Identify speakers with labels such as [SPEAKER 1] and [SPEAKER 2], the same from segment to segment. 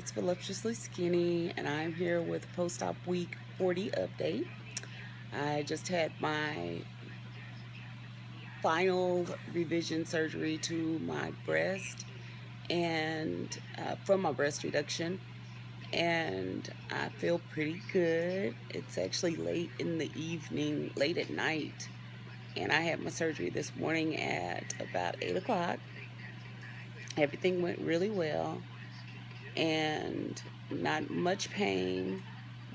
[SPEAKER 1] it's Voluptuously Skinny, and I'm here with post-op week 40 update. I just had my final revision surgery to my breast and from my breast reduction, and I feel pretty good. It's actually late in the evening, late at night, and I had my surgery this morning at about 8 o'clock. Everything went really well and not much pain.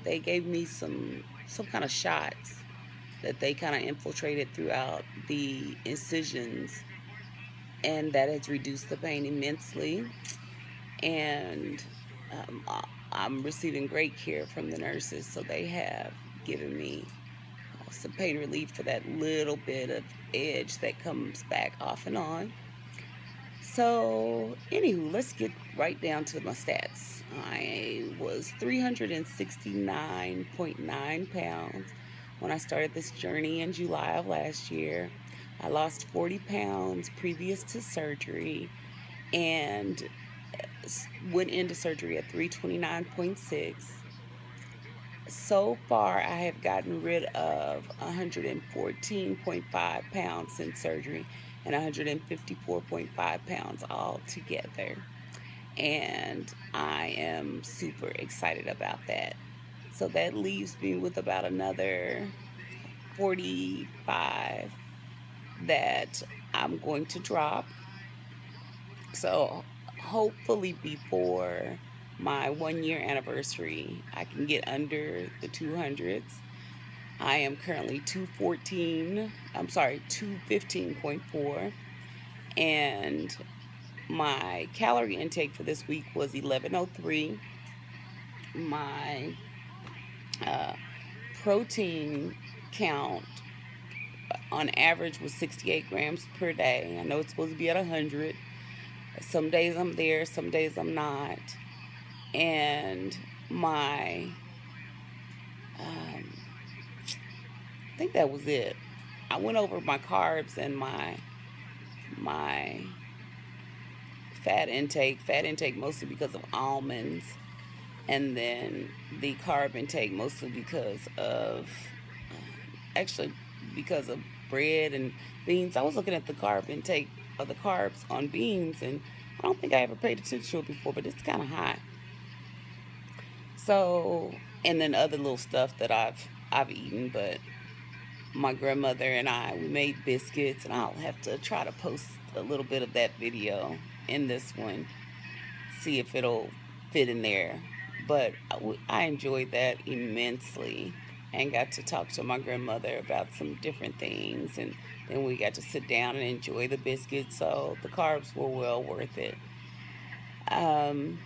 [SPEAKER 1] They gave me some kind of shots that they kind of infiltrated throughout the incisions, and that has reduced the pain immensely. And I'm receiving great care from the nurses, so they have given me some pain relief for that little bit of edge that comes back off and on. So, anywho, let's get right down to my stats. I was 369.9 pounds when I started this journey in July of last year. I lost 40 pounds previous to surgery and went into surgery at 329.6. So far, I have gotten rid of 114.5 pounds since surgery and 154.5 pounds altogether. And I am super excited about that. So that leaves me with about another 45 that I'm going to drop. So hopefully before my 1 year anniversary, I can get under the 200s. I am currently 215.4, and my calorie intake for this week was 1103. My uh, protein count on average was 68 grams per day. I know it's supposed to be at 100. Some days I'm there, some days I'm not. And my, I think that was it. I went over my carbs and my fat intake. Fat intake mostly because of almonds, and then the carb intake mostly actually because of bread and beans. I was looking at the carb intake of the carbs on beans, and I don't think I ever paid attention to it before, but it's kind of high. So, and then other little stuff that I've eaten, but my grandmother and we made biscuits, and I'll have to try to post a little bit of that video in this one, see if it'll fit in there. But I enjoyed that immensely and got to talk to my grandmother about some different things, and then we got to sit down and enjoy the biscuits, so the carbs were well worth it. um,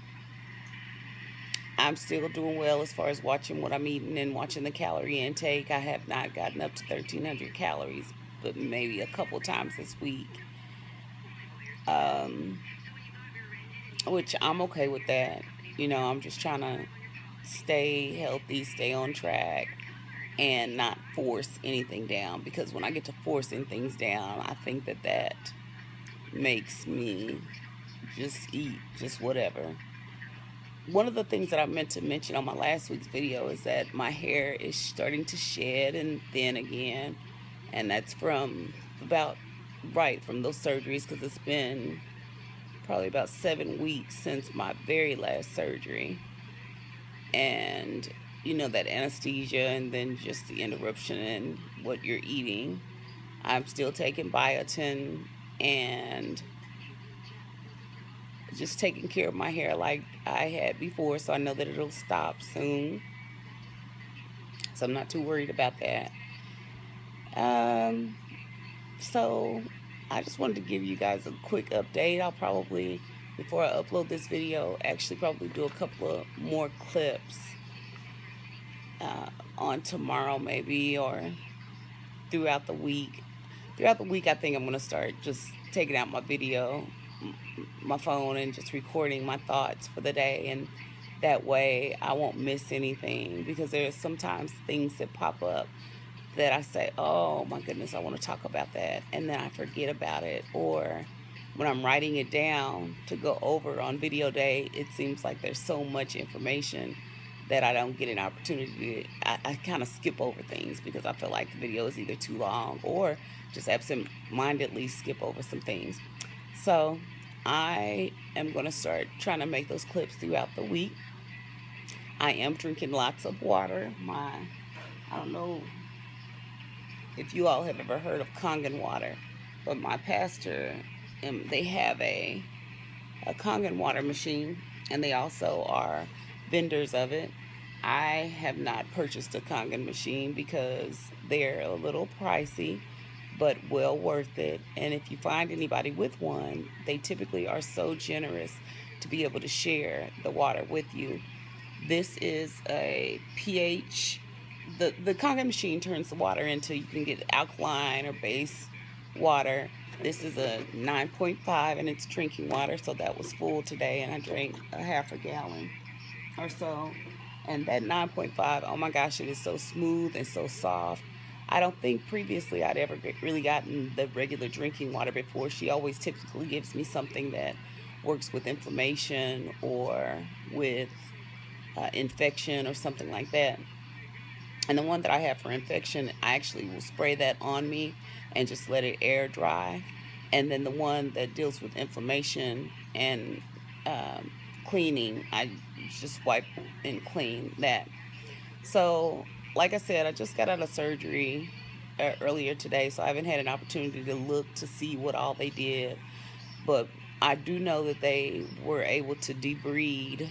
[SPEAKER 1] I'm still doing well as far as watching what I'm eating and watching the calorie intake. I have not gotten up to 1,300 calories, but maybe a couple times this week, um, which I'm okay with that. I'm just trying to stay healthy, stay on track, and not force anything down, because when I get to forcing things down, I think that makes me just eat just whatever. One of the things that I meant to mention on my last week's video is that my hair is starting to shed and thin again, and that's about from those surgeries, because it's been probably about 7 weeks since my very last surgery. And that anesthesia and then just the interruption in what you're eating. I'm still taking biotin and just taking care of my hair like I had before, so I know that it'll stop soon. So I'm not too worried about that. So I just wanted to give you guys a quick update. I'll probably, before I upload this video, actually probably do a couple of more clips on tomorrow maybe, or throughout the week. Throughout the week, I think I'm going to start just taking out my phone, and just recording my thoughts for the day, and that way I won't miss anything, because there's sometimes things that pop up that I say, oh my goodness, I want to talk about that, and then I forget about it, or when I'm writing it down to go over on video day, it seems like there's so much information that I don't get an opportunity to, I kind of skip over things because I feel like the video is either too long or just absent-mindedly skip over some things. So I am going to start trying to make those clips throughout the week. I am drinking lots of water. I don't know if you all have ever heard of Kangen water, but my pastor, they have a Kangen water machine, and they also are vendors of it. I have not purchased a Kangen machine because they're a little pricey, but well worth it. And if you find anybody with one, they typically are so generous to be able to share the water with you. This is a pH. The Kangen machine turns the water into, you can get alkaline or base water. This is a 9.5 and it's drinking water, so that was full today, and I drank a half a gallon or so. And that 9.5, oh my gosh, it is so smooth and so soft. I don't think previously I'd ever really gotten the regular drinking water before. She always typically gives me something that works with inflammation or with infection or something like that. And the one that I have for infection, I actually will spray that on me and just let it air dry. And then the one that deals with inflammation and cleaning, I just wipe and clean that. So, like I said, I just got out of surgery earlier today, so I haven't had an opportunity to look to see what all they did. But I do know that they were able to debride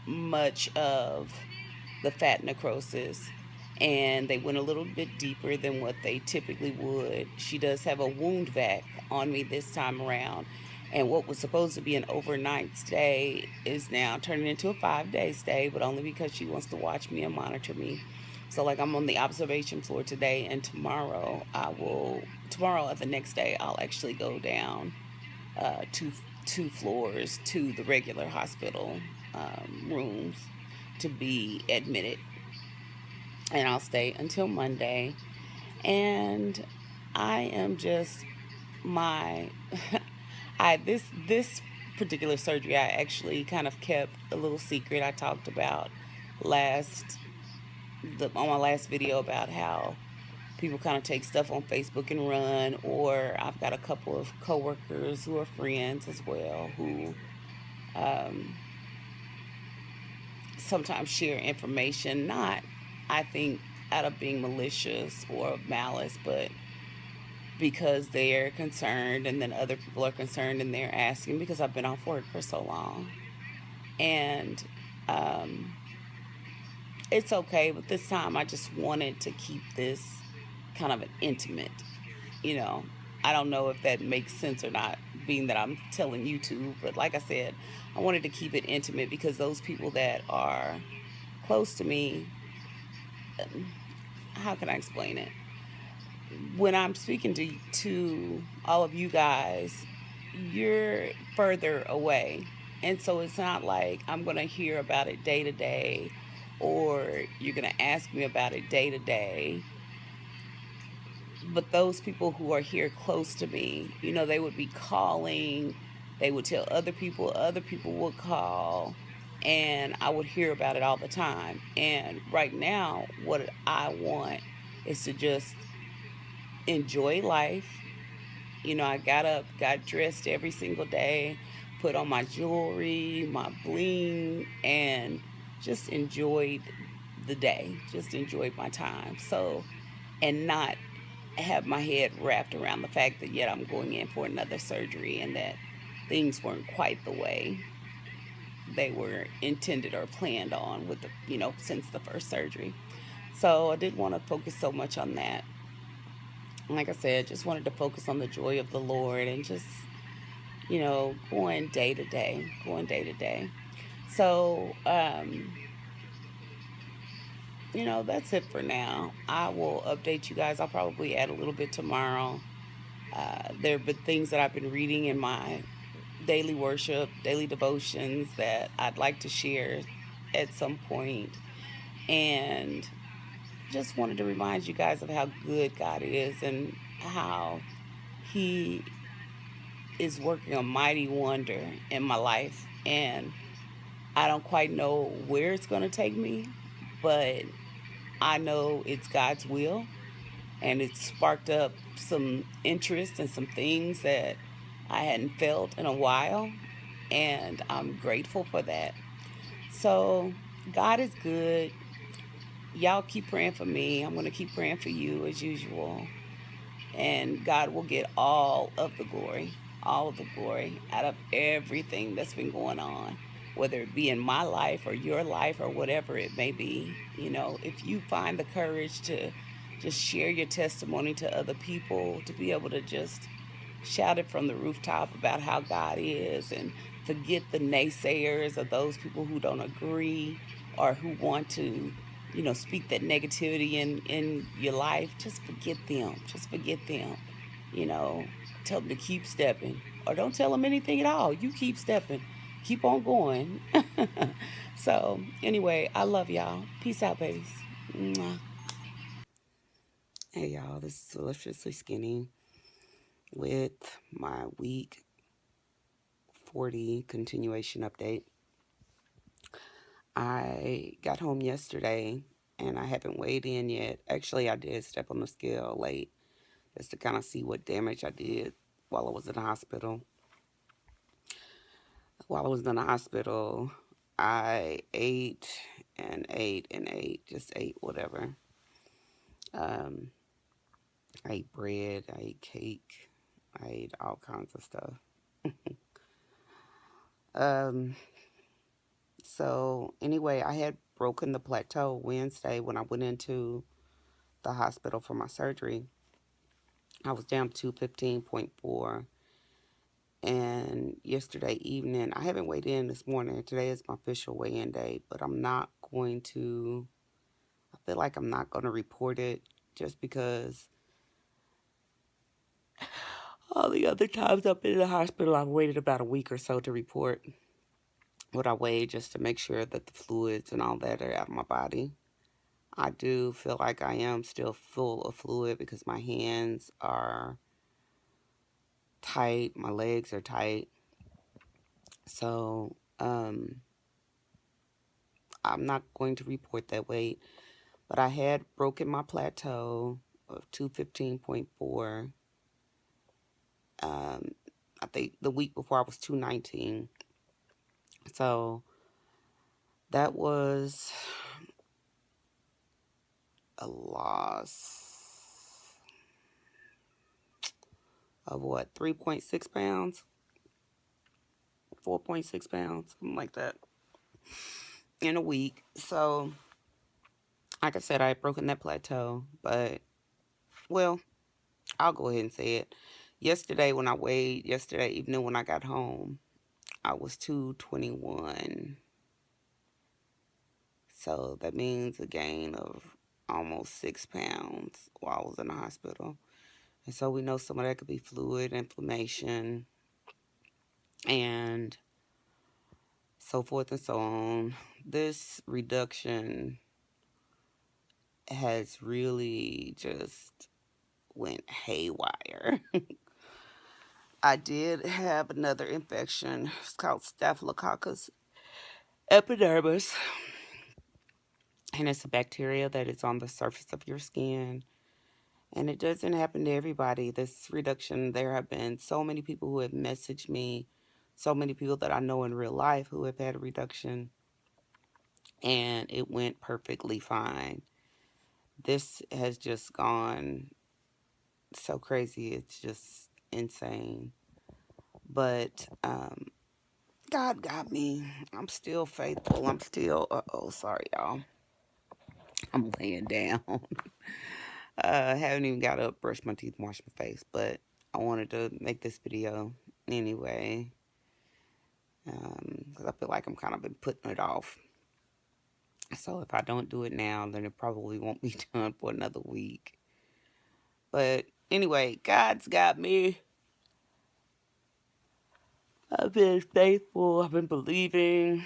[SPEAKER 1] much of the fat necrosis, and they went a little bit deeper than what they typically would. She does have a wound vac on me this time around, and what was supposed to be an overnight stay is now turning into a 5-day stay, but only because she wants to watch me and monitor me. So like, I'm on the observation floor today, and tomorrow at the next day, I'll actually go down two floors to the regular hospital rooms to be admitted, and I'll stay until Monday. And I am just my I this particular surgery I actually kind of kept a little secret. I talked about on my last video about how people kind of take stuff on Facebook and run, or I've got a couple of coworkers who are friends as well who um, sometimes share information, not, I think, out of being malicious or malice, but because they're concerned, and then other people are concerned and they're asking because I've been off work for so long. And um, it's okay, but this time I just wanted to keep this kind of an intimate, you know. I don't know if that makes sense or not, being that I'm telling you to, but like I said, I wanted to keep it intimate because those people that are close to me, how can I explain it? When I'm speaking to all of you guys, you're further away. And so it's not like I'm going to hear about it day to day, or you're going to ask me about it day to day. But those people who are here close to me, you know, they would be calling, they would tell other people would call, and I would hear about it all the time. And right now, what I want is to just enjoy life. You know, I got up, got dressed every single day, put on my jewelry, my bling, and just enjoyed the day, just enjoyed my time. So, and not have my head wrapped around the fact that yet I'm going in for another surgery and that things weren't quite the way they were intended or planned on with the, since the first surgery. So I didn't want to focus so much on that. Like I said, just wanted to focus on the joy of the Lord and just, going day to day, So, that's it for now. I will update you guys. I'll probably add a little bit tomorrow. There have been things that I've been reading in my daily worship, daily devotions that I'd like to share at some point. And just wanted to remind you guys of how good God is and how He is working a mighty wonder in my life. And I don't quite know where it's going to take me, but I know it's God's will. And it sparked up some interest and some things that I hadn't felt in a while. And I'm grateful for that. So, God is good. Y'all keep praying for me. I'm going to keep praying for you as usual. And God will get all of the glory out of everything that's been going on, whether it be in my life or your life or whatever it may be. You know, if you find the courage to just share your testimony to other people, to be able to just shout it from the rooftop about how God is and forget the naysayers or those people who don't agree or who want to, speak that negativity in your life. Just forget them. Just forget them. You know, tell them to keep stepping or don't tell them anything at all. You keep stepping. Keep on going. So, anyway, I love y'all. Peace out, babies. Mwah. Hey, y'all. This is Deliciously Skinny with my week 40 continuation update. I got home yesterday and I haven't weighed in yet. Actually, I did step on the scale late just to kind of see what damage I did while I was in the hospital. While I was in the hospital, I ate and ate and ate, just ate whatever. Um, I ate bread, I ate cake, I ate all kinds of stuff. Um, So anyway, I had broken the plateau Wednesday when I went into the hospital for my surgery. I was down to 215.4. And yesterday evening, I haven't weighed in this morning. Today is my official weigh-in day, but I feel like I'm not going to report it just because all the other times I've been in the hospital, I've waited about a week or so to report what I weighed just to make sure that the fluids and all that are out of my body. I do feel like I am still full of fluid because my hands are tight, my legs are tight. So, I'm not going to report that weight, but I had broken my plateau of 215.4. Um, I think the week before I was 219. So, that was a loss of what, 3.6 pounds, 4.6 pounds, something like that in a week. So, like I said, I had broken that plateau, but, well, I'll go ahead and say it. Yesterday evening when I got home, I was 221. So that means a gain of almost 6 pounds while I was in the hospital. And so we know some of that could be fluid, inflammation, and so forth and so on. This reduction has really just went haywire. I did have another infection. It's called Staphylococcus epidermis. And it's a bacteria that is on the surface of your skin. And it doesn't happen to everybody. This reduction, there have been so many people who have messaged me, so many people that I know in real life who have had a reduction, and it went perfectly fine. This has just gone so crazy. It's just insane. But God got me. I'm still faithful. Sorry, y'all. I'm laying down. Haven't even got up, brushed my teeth, washed my face, but I wanted to make this video anyway. Because I feel like I'm kind of been putting it off. So if I don't do it now, then it probably won't be done for another week. But anyway, God's got me. I've been faithful. I've been believing.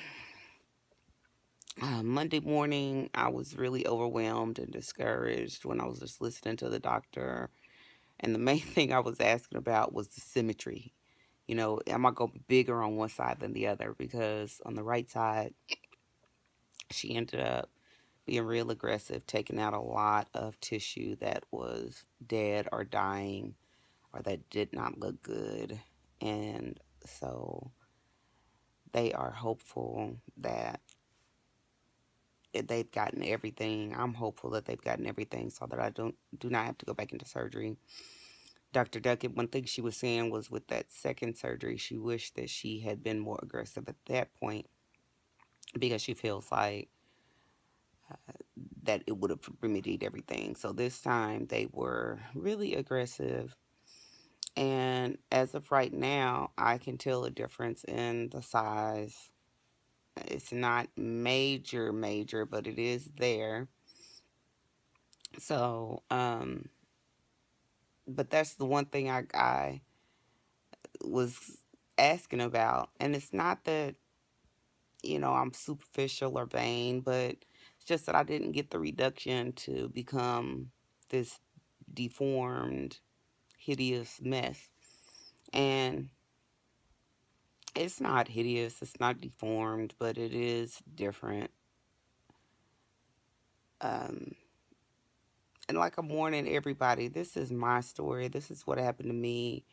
[SPEAKER 1] Monday morning, I was really overwhelmed and discouraged when I was just listening to the doctor. And the main thing I was asking about was the symmetry. Am I going to be bigger on one side than the other? Because on the right side, she ended up being real aggressive, taking out a lot of tissue that was dead or dying or that did not look good. And so they are hopeful that they've gotten everything. I'm hopeful that they've gotten everything so that I do not have to go back into surgery. Dr. Duckett, one thing she was saying was with that second surgery, she wished that she had been more aggressive at that point because she feels like that it would have remedied everything. So this time they were really aggressive. And as of right now, I can tell a difference in the size. It's not major, major, but it is there. So, but that's the one thing I was asking about. And it's not that, I'm superficial or vain, but it's just that I didn't get the reduction to become this deformed, hideous mess. And it's not hideous, it's not deformed, but it is different. Um, and like I'm warning everybody, this is my story. This is what happened to me.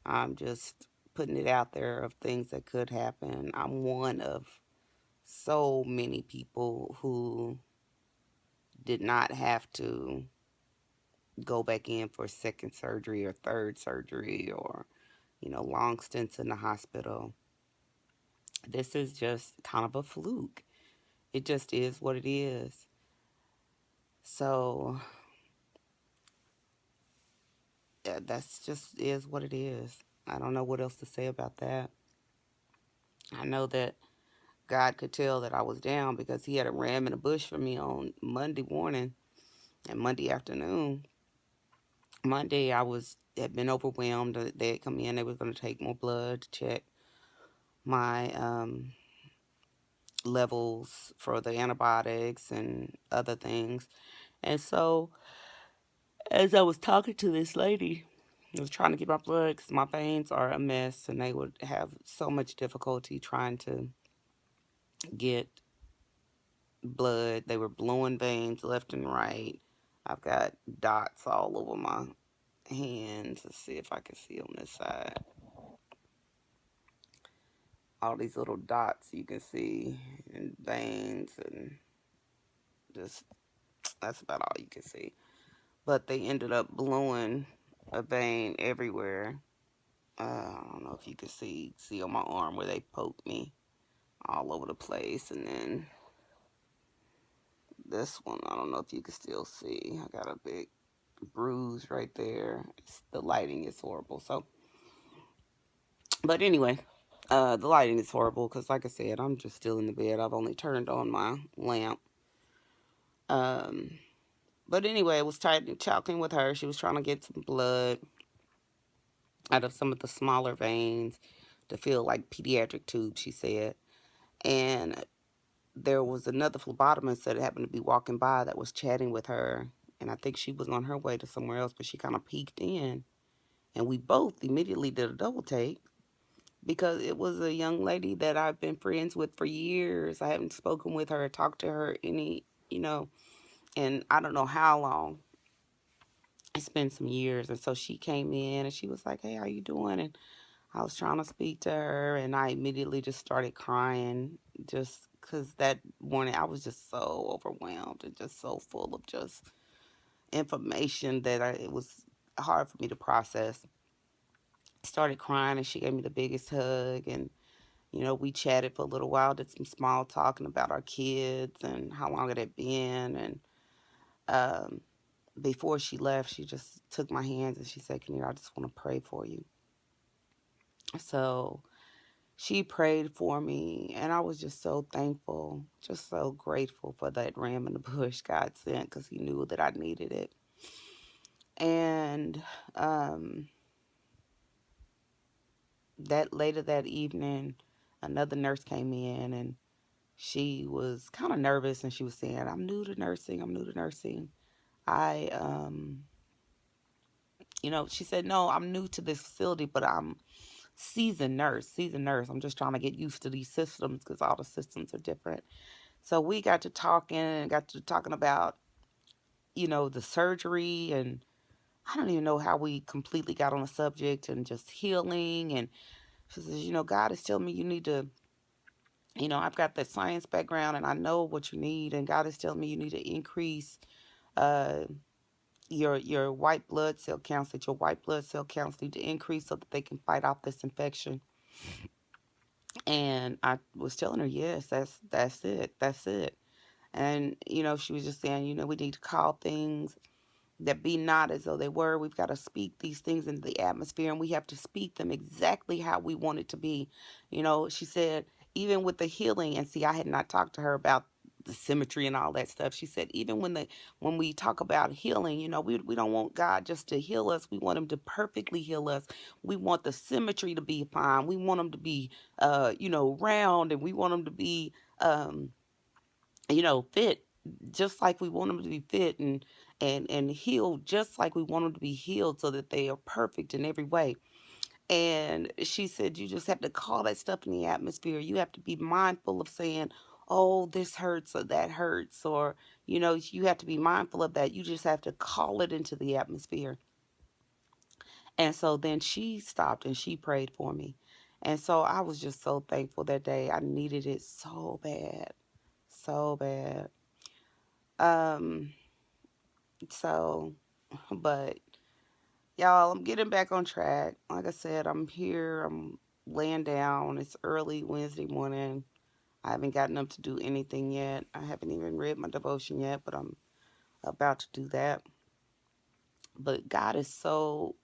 [SPEAKER 1] I'm just putting it out there of things that could happen. I'm one of so many people who did not have to go back in for second surgery or third surgery or, long stints in the hospital. This is just kind of a fluke. It just is what it is. So that's just is what it is. I don't know what else to say about that. I know that God could tell that I was down because He had a ram in a bush for me on Monday morning and Monday afternoon. Monday I had been overwhelmed. They had come in. They were going to take more blood to check my levels for the antibiotics and other things. And so, as I was talking to this lady, I was trying to get my blood because my veins are a mess and they would have so much difficulty trying to get blood. They were blowing veins left and right. I've got dots all over my hands. Let's see if I can see on this side. All these little dots you can see and veins and just that's about all you can see. But they ended up blowing a vein everywhere. I don't know if you can see on my arm where they poked me all over the place, and then this one I don't know if you can still see. I got a big bruise right there. The lighting is horrible. So, but anyway, the lighting is horrible because, like I said, I'm just still in the bed. I've only turned on my lamp. Um, but anyway, I was talking with her. She was trying to get some blood out of some of the smaller veins to fill like pediatric tubes, she said. And there was another phlebotomist that happened to be walking by that was chatting with her. And I think she was on her way to somewhere else, but she kind of peeked in. And we both immediately did a double take because it was a young lady that I've been friends with for years. I haven't spoken with her, talked to her and I don't know how long. It's been some years. And so she came in and she was like, "Hey, how you doing?" And I was trying to speak to her and I immediately just started crying just because that morning I was just so overwhelmed and just so full of just information that it was hard for me to process. I started crying and she gave me the biggest hug and we chatted for a little while, did some small talking about our kids and how long it had been. And um, before she left, she just took my hands and she said, "Kinnear, I just want to pray for you." So she prayed for me, and I was just so thankful, just so grateful for that ram in the bush God sent because He knew that I needed it. And um, that later that evening, another nurse came in and she was kind of nervous and she was saying, "I'm new to nursing. I'm new to nursing. I, she said, no, I'm new to this facility, but Seasoned nurse. I'm just trying to get used to these systems because all the systems are different. So we got to talking and got to talking about, the surgery, and I don't even know how we completely got on the subject and just healing. And she says, God is telling me you need to, I've got that science background and I know what you need. And God is telling me you need to increase uh, your white blood cell counts, that your white blood cell counts need to increase so that they can fight off this infection. And I was telling her, yes, that's it. That's it. And, she was just saying, we need to call things that be not as though they were. We've got to speak these things into the atmosphere, and we have to speak them exactly how we want it to be. She said, even with the healing, and see, I had not talked to her about the symmetry and all that stuff. She said, even when we talk about healing, we don't want God just to heal us. We want him to perfectly heal us. We want the symmetry to be fine. We want him to be round, and we want him to be fit just like we want them to be fit, and healed just like we want them to be healed, so that they are perfect in every way. And she said, you just have to call that stuff in the atmosphere. You have to be mindful of saying, oh, this hurts or that hurts, or, you have to be mindful of that. You just have to call it into the atmosphere. And so then she stopped and she prayed for me. And so I was just so thankful that day. I needed it so bad, so bad. Um, So, but y'all, I'm getting back on track. Like I said, I'm here. I'm laying down. It's early Wednesday morning. I haven't gotten up to do anything yet. I haven't even read my devotion yet, but I'm about to do that. But God is so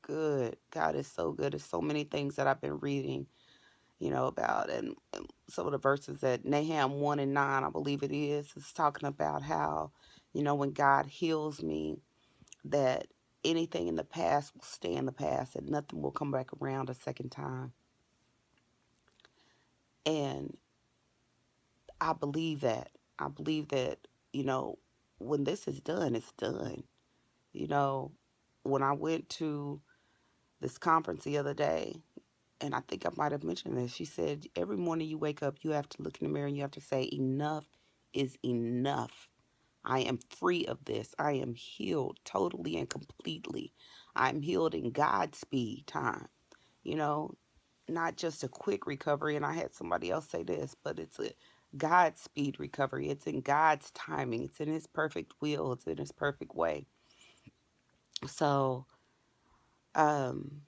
[SPEAKER 1] good. God is so good. There's so many things that I've been reading, about, and some of the verses that Nahum 1 and 9, I believe it is talking about how, when God heals me, that anything in the past will stay in the past and nothing will come back around a second time. And I believe that. I believe that, you know, when this is done, it's done. You know, when I went to this conference the other day, and I think I might have mentioned this, she said, every morning you wake up, you have to look in the mirror and you have to say, enough is enough. I am free of this. I am healed totally and completely. I'm healed in God's speed time. You know, not just a quick recovery. And I had somebody else say this, but it's a Godspeed recovery. It's in God's timing. It's in His perfect will. It's in His perfect way. So, um,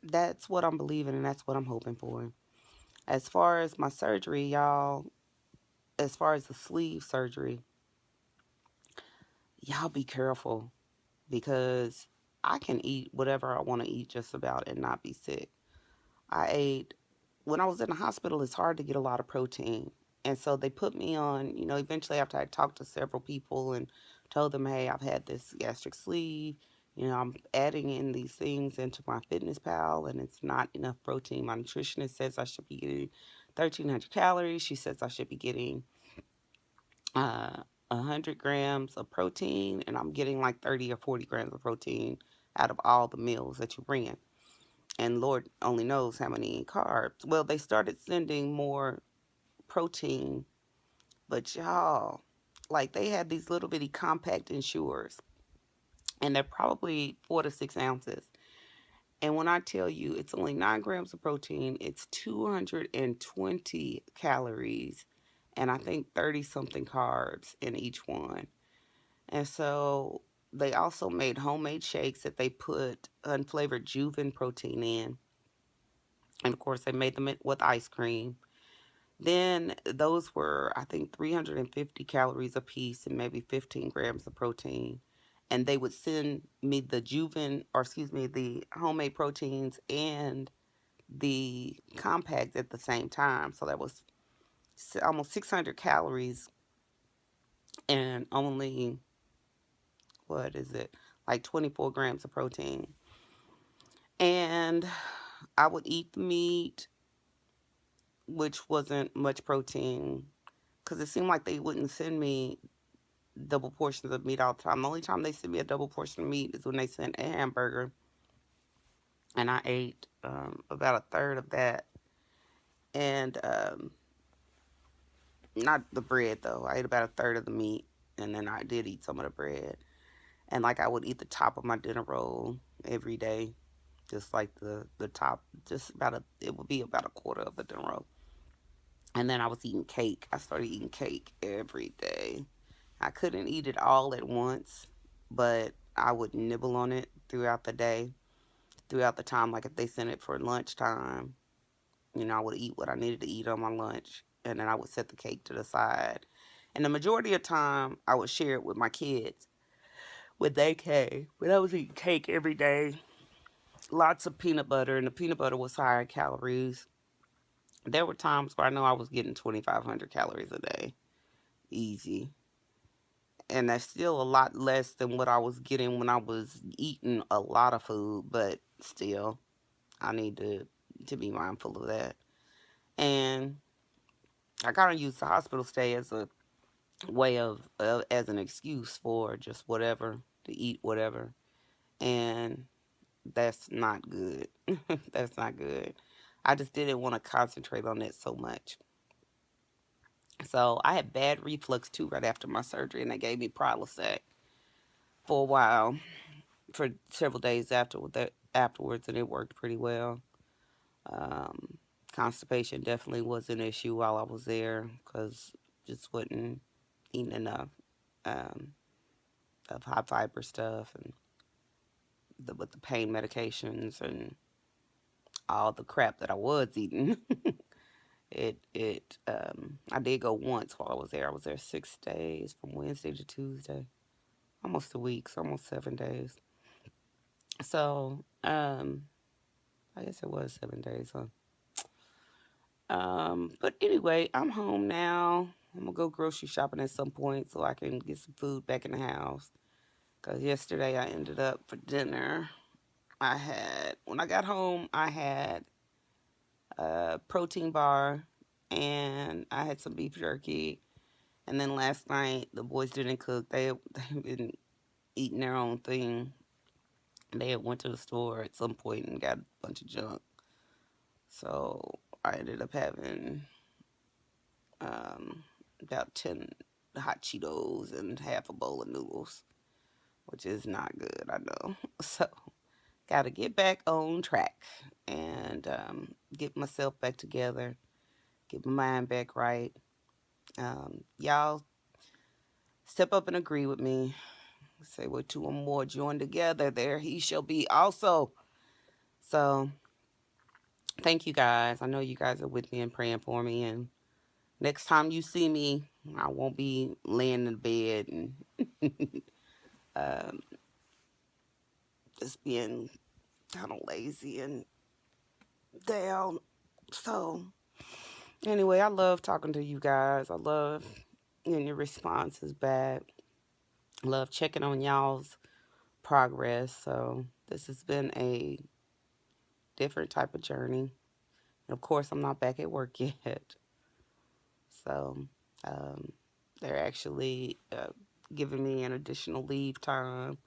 [SPEAKER 1] that's what I'm believing, and that's what I'm hoping for. As far as my surgery, y'all, as far as the sleeve surgery, y'all be careful, because I can eat whatever I want to eat just about and not be sick. I ate, when I was in the hospital, it's hard to get a lot of protein. And so they put me on, eventually after I talked to several people and told them, hey, I've had this gastric sleeve. I'm adding in these things into my fitness pal and it's not enough protein. My nutritionist says I should be getting 1,300 calories. She says I should be getting uh, 100 grams of protein, and I'm getting like 30 or 40 grams of protein out of all the meals that you bring in, and Lord only knows how many carbs. Well, they started sending more protein, but y'all, like they had these little bitty compact ensures, and they're probably 4 to 6 ounces. And when I tell you it's only 9 grams of protein, it's 220 calories, and I think 30 something carbs in each one. And so they also made homemade shakes that they put unflavored Juven protein in. And of course, they made them with ice cream. Then those were, I think, 350 calories a piece and maybe 15 grams of protein. And they would send me the Juven, or excuse me, the homemade proteins and the compact at the same time. So that was almost 600 calories and only, what is it, like 24 grams of protein. And I would eat the meat, which wasn't much protein, because it seemed like they wouldn't send me double portions of meat all the time. The only time they send me a double portion of meat is when they send a hamburger. and I ate about a third of that, and not the bread though. I ate about a third of the meat, and then I did eat some of the bread. And like I would eat the top of my dinner roll every day, just like the top, just about a it would be about a quarter of the dinner roll. And then I was eating cake. I started eating cake every day. I couldn't eat it all at once, but I would nibble on it throughout the day, throughout the time. Like if they sent it for lunchtime, I would eat what I needed to eat on my lunch, and then I would set the cake to the side. And the majority of time, I would share it with my kids when they came. But I was eating cake every day, lots of peanut butter, and the peanut butter was higher calories. There were times where I know I was getting 2,500 calories a day, easy. And that's still a lot less than what I was getting when I was eating a lot of food, but still, I need to be mindful of that. And I kind of use the hospital stay as a way of as an excuse for just whatever to eat whatever, and that's not good. That's not good. I just didn't want to concentrate on it so much. So I had bad reflux too right after my surgery, and they gave me Prilosec for a while, for several days afterwards, and it worked pretty well. Um, Constipation definitely was an issue while I was there because just wasn't eating enough um, of high fiber stuff, and with the pain medications and all the crap that I was eating. I did go once while I was there. I was there 6 days from Wednesday to Tuesday, almost a week, so almost 7 days. So, I guess it was 7 days, huh? But anyway, I'm home now. I'm gonna go grocery shopping at some point so I can get some food back in the house. Cause yesterday I ended up for dinner. When I got home, I had a protein bar and I had some beef jerky. And then last night the boys didn't cook. They've been eating their own thing. They had went to the store at some point and got a bunch of junk. So I ended up having um, about 10 hot Cheetos and half a bowl of noodles, which is not good, I know. So, got to get back on track and get myself back together, get my mind back right. Y'all step up and agree with me. Say, where two or more join together, there he shall be also. So, thank you guys. I know you guys are with me and praying for me. And next time you see me, I won't be laying in bed and um, just being kind of lazy and down. So, anyway, I love talking to you guys. I love getting your responses back. Love checking on y'all's progress. So, this has been a different type of journey. And of course, I'm not back at work yet. So, um, they're actually giving me an additional leave time.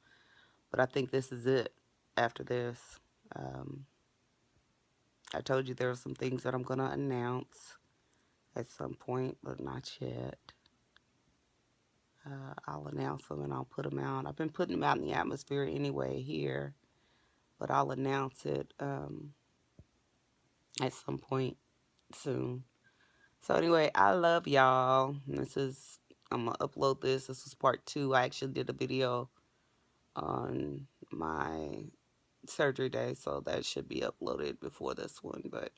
[SPEAKER 1] But I think this is it after this. Um, I told you there are some things that I'm going to announce at some point, but not yet. I'll announce them and I'll put them out. I've been putting them out in the atmosphere anyway here, but I'll announce it at some point soon. So anyway, I love y'all. I'm gonna upload this. This was part 2. I actually did a video on my surgery day, so that should be uploaded before this one, but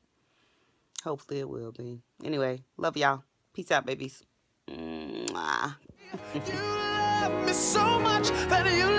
[SPEAKER 1] hopefully it will be. Anyway, love y'all. Peace out, babies. Mwah. You love me so much that you